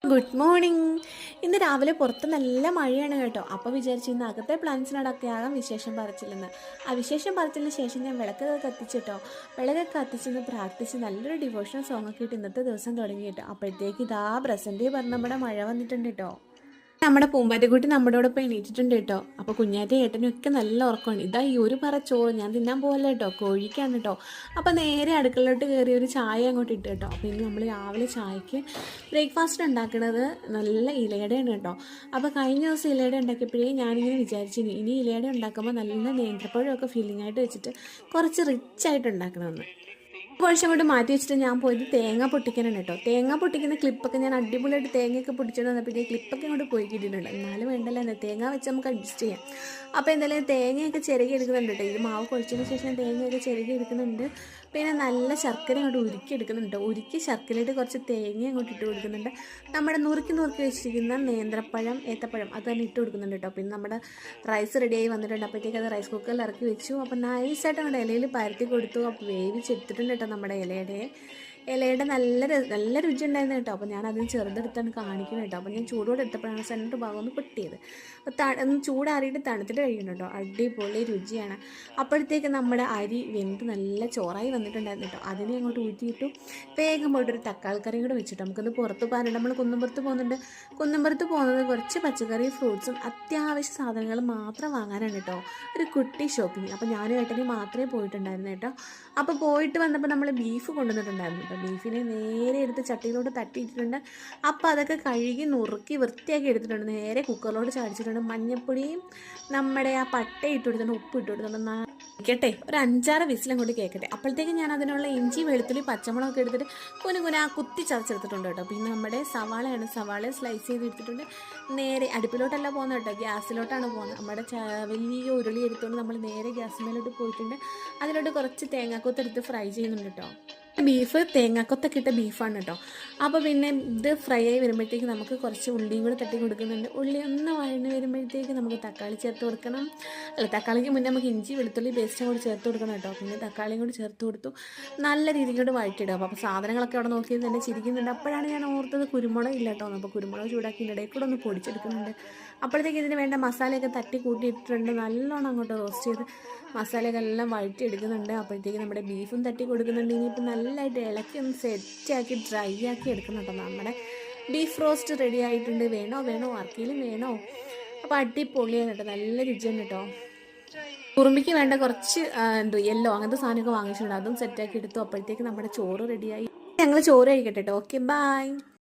Good morning. ഇന്ന് രാവിലെ പുറത്ത് നല്ല മഴയാണ് കേട്ടോ. അപ്പോൾ വിചാരിച്ചു ഇന്ന് അകത്തെ പ്ലാന്റ്സിനോടൊക്കെ ആകാം വിശേഷം പറിച്ചില്ലെന്ന്. ആ വിശേഷം പറിച്ചതിന് ശേഷം ഞാൻ വിളക്കൊക്കെ കത്തിച്ചിട്ടോ. വിളക്കൊക്കെ കത്തിച്ചെന്ന് പ്രാർത്ഥിച്ച് നല്ലൊരു ഡിവോഷണൽ സോങ് ഒക്കെ ഇട്ട് ഇന്നത്തെ ദിവസം തുടങ്ങി കേട്ടോ. അപ്പോഴത്തേക്ക് ഇതാ പ്രസൻറ്റ് പറഞ്ഞ നമ്മുടെ മഴ വന്നിട്ടുണ്ട് കേട്ടോ. നമ്മുടെ പൂമ്പാറ്റക്കുട്ടി നമ്മളോടൊപ്പം എണീറ്റിട്ടുണ്ട് കേട്ടോ. അപ്പോൾ കുഞ്ഞാറ്റ ഏട്ടനും ഒക്കെ നല്ല ഉറക്കമാണ്. ഇതാ ഈ ഒരു പറ ചോറ് ഞാൻ തിന്നാൻ പോകല്ല കേട്ടോ, കോഴിക്കാണ് കേട്ടോ. അപ്പോൾ നേരെ അടുക്കളയിലോട്ട് കയറി ഒരു ചായ അങ്ങോട്ട് ഇട്ട് കേട്ടോ. അപ്പോൾ ഇന്ന് നമ്മൾ രാവിലെ ചായക്ക് ബ്രേക്ക്ഫാസ്റ്റ് ഉണ്ടാക്കുന്നത് നല്ല ഇലയുടെയാണ് കേട്ടോ. അപ്പോൾ കഴിഞ്ഞ ദിവസം ഇലയുടെ ഉണ്ടാക്കിയപ്പോഴേ ഞാനിങ്ങനെ വിചാരിച്ചു ഇനി ഇലയുടെ ഉണ്ടാക്കുമ്പോൾ നല്ല നേന്ത്രപ്പഴമൊക്കെ ഫീലിംഗ് ആയിട്ട് വെച്ചിട്ട് കുറച്ച് റിച്ച് ആയിട്ട് ഉണ്ടാക്കണമെന്ന്. കുറച്ചും കൂടി മാറ്റി വെച്ചിട്ട് ഞാൻ പോയിട്ട് തേങ്ങ പൊട്ടിക്കാനാണ് കേട്ടോ. തേങ്ങ പൊട്ടിക്കുന്ന ക്ലിപ്പൊക്കെ ഞാൻ അടിപൊളിയായിട്ട് തേങ്ങയൊക്കെ പൊട്ടിച്ചിട്ട് വന്നപ്പോഴേ ക്ലിപ്പൊക്കെ അങ്ങോട്ട് പോയി കിട്ടിയിട്ടുണ്ട്. എന്നാലും വേണ്ടല്ലോ, എന്താ തേങ്ങ വെച്ച് നമുക്ക് അഡ്ജസ്റ്റ് ചെയ്യാം. അപ്പോൾ എന്തായാലും തേങ്ങയൊക്കെ ചിരകി എടുക്കുന്നുണ്ട് കേട്ടോ. ഇത് മാവ് കുഴച്ചതിന് ശേഷം തേങ്ങയൊക്കെ ചിരകി എടുക്കുന്നുണ്ട്. പിന്നെ നല്ല ശർക്കര അങ്ങോട്ട് ഉരുക്കി എടുക്കുന്നുണ്ട്. ഉരുക്കി ശർക്കരയിട്ട് കുറച്ച് തേങ്ങ അങ്ങോട്ട് ഇട്ട് കൊടുക്കുന്നുണ്ട്. നമ്മുടെ നുറുക്കി വെച്ചിരിക്കുന്ന നേന്ത്രപ്പഴം, ഏത്തപ്പഴം അത് തന്നെ ഇട്ട് കൊടുക്കുന്നുണ്ട് കേട്ടോ. പിന്നെ നമ്മുടെ റൈസ് റെഡിയായി വന്നിട്ടുണ്ട്. അപ്പോഴത്തേക്ക് അത് റൈസ് കുക്കറിൽ ഇറക്കി വെച്ചു. അപ്പോൾ നൈസായിട്ട് അങ്ങോട്ട് ഇലയിൽ പരത്തി കൊടുത്തു. അപ്പോൾ വേവിച്ചെടുത്തിട്ടുണ്ട് കേട്ടോ നമ്മുടെ ഇലയുടെ നല്ല രുചി ഉണ്ടായിരുന്നു കേട്ടോ. അപ്പോൾ ഞാൻ അതിന് ചെറുതെടുത്താണ് കാണിക്കുന്നത് കേട്ടോ. അപ്പോൾ ഞാൻ ചൂടോടെ എടുത്തപ്പോഴാണ് സെൻറ്റർ ഭാഗം ഒന്ന് പൊട്ടിയത്. അപ്പോൾ ഒന്ന് ചൂടാറിയിട്ട് തണുത്തിട്ട് കഴിക്കണം കേട്ടോ. അടിപൊളി രുചിയാണ്. അപ്പോഴത്തേക്ക് നമ്മുടെ അരി വെന്ത് നല്ല ചോറായി വന്നിട്ടുണ്ടായിരുന്നു കേട്ടോ. അതിനെ അങ്ങോട്ട് ഊറ്റിയിട്ടു വേഗം പോയിട്ടൊരു തക്കാളി കറിയും കൂടെ വെച്ചിട്ട് നമുക്കൊന്ന് പുറത്ത് പോകാനുണ്ട്. നമ്മൾ കുന്നുംപുറത്ത് പോകുന്നുണ്ട്. കുന്നുംപുറത്ത് പോകുന്നത് കുറച്ച് പച്ചക്കറി ഫ്രൂട്ട്സും അത്യാവശ്യ സാധനങ്ങൾ മാത്രം വാങ്ങാനാണ് കേട്ടോ. ഒരു കുട്ടി ഷോപ്പിംഗ്. അപ്പോൾ ഞാനും ഏട്ടനെ മാത്രമേ പോയിട്ടുണ്ടായിരുന്നു കേട്ടോ. അപ്പോൾ പോയിട്ട് വന്നപ്പോൾ നമ്മൾ ബീഫ് കൊണ്ടുവന്നിട്ടുണ്ടായിരുന്നു കേട്ടോ. ബീഫിനെ നേരെ എടുത്ത് ചട്ടിയിലോട്ട് തട്ടിയിട്ടിട്ടുണ്ട്. അപ്പോൾ അതൊക്കെ കഴുകി നുറുക്കി വൃത്തിയാക്കി എടുത്തിട്ടുണ്ട്. നേരെ കുക്കറിലോട്ട് ചാടിച്ചിട്ടുണ്ട്. മഞ്ഞൾപ്പൊടിയും നമ്മുടെ ആ പട്ട ഇട്ട് കൊടുത്തിട്ടുണ്ട്, ഉപ്പ് ഇട്ട് കൊടുത്തിട്ടുണ്ട്. കേട്ടെ ഒരു 5-6 വിസിലും കൊണ്ട് കേൾക്കട്ടെ. അപ്പോഴത്തേക്ക് ഞാൻ അതിനുള്ള ഇഞ്ചി വെളുത്തുള്ളി പച്ചമുളകൊക്കെ എടുത്തിട്ട് കുനുകുന കുത്തി ചതച്ചെടുത്തിട്ടുണ്ട് കേട്ടോ. പിന്നെ നമ്മുടെ സവാള സ്ലൈസ് ചെയ്ത് എടുത്തിട്ടുണ്ട്. നേരെ അടുപ്പിലോട്ടല്ല പോകുന്നത് കേട്ടോ, ഗ്യാസിലോട്ടാണ് പോകുന്നത്. നമ്മുടെ വലിയ ഉരുളി എടുത്തുകൊണ്ട് നമ്മൾ നേരെ ഗ്യാസ് മേലോട്ട് പോയിട്ടുണ്ട്. അതിലോട്ട് കുറച്ച് തേങ്ങാക്കൊത്തെടുത്ത് ഫ്രൈ ചെയ്യുന്നുണ്ട് കേട്ടോ. ബീഫ് തേങ്ങാക്കൊത്തൊക്കെ ഇട്ട ബീഫാണ് കേട്ടോ. അപ്പോൾ പിന്നെ ഇത് ഫ്രൈ ആയി വരുമ്പോഴത്തേക്ക് നമുക്ക് കുറച്ച് ഉള്ളിയും കൂടെ തട്ടി കൊടുക്കുന്നുണ്ട്. ഉള്ളി ഒന്ന് വഴന്ന് വരുമ്പോഴത്തേക്ക് നമുക്ക് തക്കാളി ചേർത്ത് കൊടുക്കണം. തക്കാളിക്ക് മുന്നേ നമുക്ക് ഇഞ്ചി വെളുത്തുള്ളി പേസ്റ്റും കൂടി ചേർത്ത് കൊടുക്കണം കേട്ടോ. പിന്നെ തക്കാളിയും കൂടി ചേർത്ത് കൊടുത്തു. നല്ല രീതിക്ക് കൂടി വഴറ്റിയിടുക. അപ്പോൾ സാധനങ്ങളൊക്കെ അവിടെ നോക്കിയത് തന്നെ ചിരിക്കുന്നുണ്ട്. അപ്പോഴാണ് ഞാൻ ഓർത്തത് കുരുമുളക് ഇല്ല കേട്ടോ. അപ്പോൾ കുരുമുളക് ചൂടാക്കി ഇടയിൽ കൂടെ ഒന്ന് പൊടിച്ചെടുക്കുന്നുണ്ട്. അപ്പോഴത്തേക്ക് ഇതിന് വേണ്ട മസാലയൊക്കെ തട്ടി കൂട്ടിയിട്ടിട്ടുണ്ട്. നല്ലോണം അങ്ങോട്ട് റോസ്റ്റ് ചെയ്ത് മസാലയൊക്കെ എല്ലാം വഴറ്റിയെടുക്കുന്നുണ്ട്. അപ്പോഴത്തേക്ക് നമ്മുടെ ബീഫും തട്ടി കൊടുക്കുന്നുണ്ട്. ഇനിയിപ്പോൾ നല്ലതായിട്ട് ഇളക്കി ഒന്ന് സെറ്റാക്കി ഡ്രൈ ആക്കി എടുക്കുന്നുണ്ടോ. നമ്മുടെ ബീഫ് റോസ്റ്റ് റെഡി ആയിട്ടുണ്ട്. വേണോ ആർക്കെങ്കിലും വേണോ? അപ്പോൾ അടിപൊളിയാണ് കേട്ടോ, നല്ല രുചിയാണ് കേട്ടോ. കുറുമ്പിക്ക് വേണ്ട കുറച്ച് യെല്ലോ അങ്ങനത്തെ സാധനമൊക്കെ വാങ്ങിച്ചിട്ടുണ്ട്. അതും സെറ്റാക്കി എടുത്തു. അപ്പോഴത്തേക്ക് നമ്മുടെ ചോറ് റെഡിയായി. ഞങ്ങൾ ചോറ് കഴിക്കട്ടെ കേട്ടോ. Okay, by.